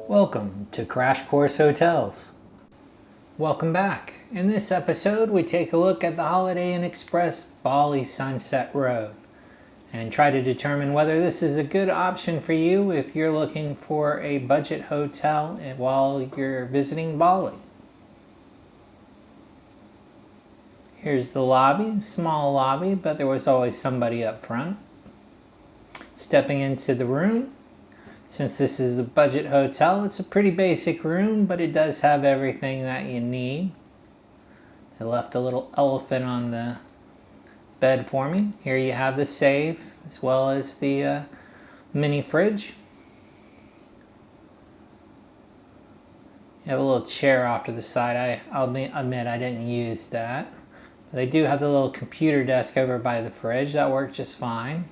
Welcome to Crash Course Hotels. Welcome back. In this episode, we take a look at the Holiday Inn Express Bali Sunset Road and try to determine whether this is a good option for you if you're looking for a budget hotel while you're visiting Bali. Here's the lobby, small lobby, but there was always somebody up front. Stepping into the room. Since this is a budget hotel, it's a pretty basic room, but it does have everything that you need. They left a little elephant on the bed for me. Here you have the safe, as well as the mini fridge. You have a little chair off to the side. I'll admit I didn't use that. But they do have the little computer desk over by the fridge. That worked just fine.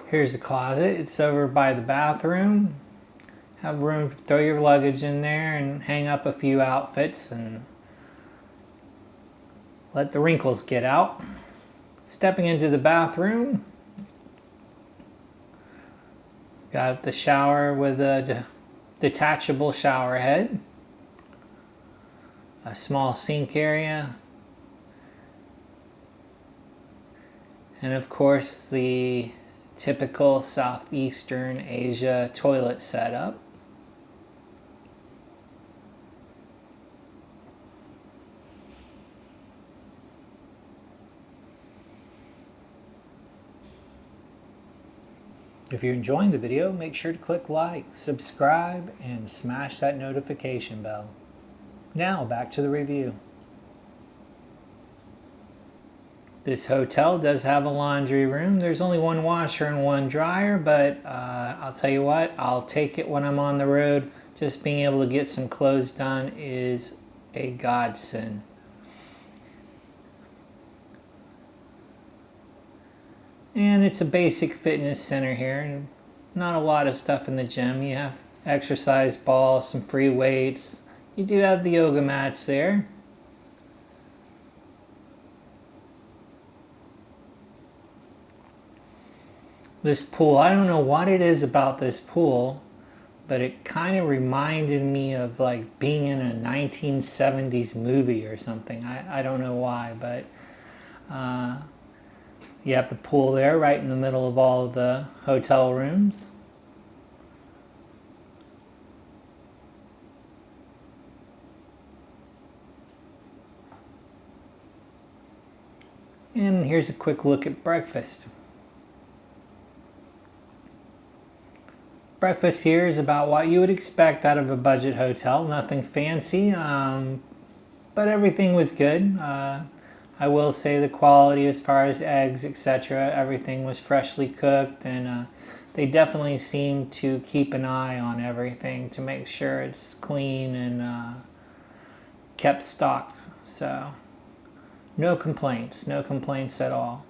Here's the closet. It's over by the bathroom. Have room to throw your luggage in there and hang up a few outfits and let the wrinkles get out. Stepping into the bathroom. Got the shower with a detachable shower head. A small sink area. And of course the typical Southeastern Asia toilet setup. If you're enjoying the video, make sure to click like, subscribe, and smash that notification bell. Now back to the review. This hotel does have a laundry room. There's only one washer and one dryer, but I'll tell you what, I'll take it when I'm on the road. Just being able to get some clothes done is a godsend. And it's a basic fitness center here. Not a lot of stuff in the gym. You have exercise balls, some free weights. You do have the yoga mats there. This pool, I don't know what it is about this pool, but it kind of reminded me of like being in a 1970s movie or something. I don't know why, but you have the pool there right in the middle of all of the hotel rooms. And here's a quick look at breakfast. Breakfast here is about what you would expect out of a budget hotel. Nothing fancy, but everything was good. I will say the quality as far as eggs, etc., everything was freshly cooked, and they definitely seem to keep an eye on everything to make sure it's clean and kept stocked. So no complaints at all.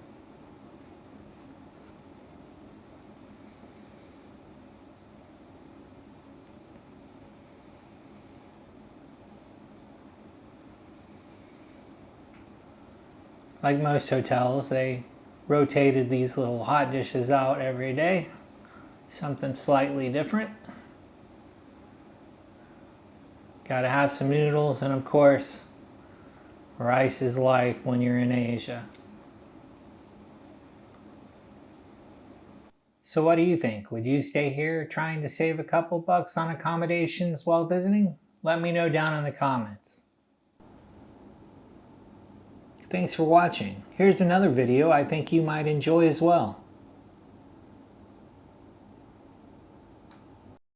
Like most hotels, they rotated these little hot dishes out every day. Something slightly different. Gotta have some noodles, and of course, rice is life when you're in Asia. So what do you think? Would you stay here trying to save a couple bucks on accommodations while visiting? Let me know down in the comments. Thanks for watching. Here's another video I think you might enjoy as well.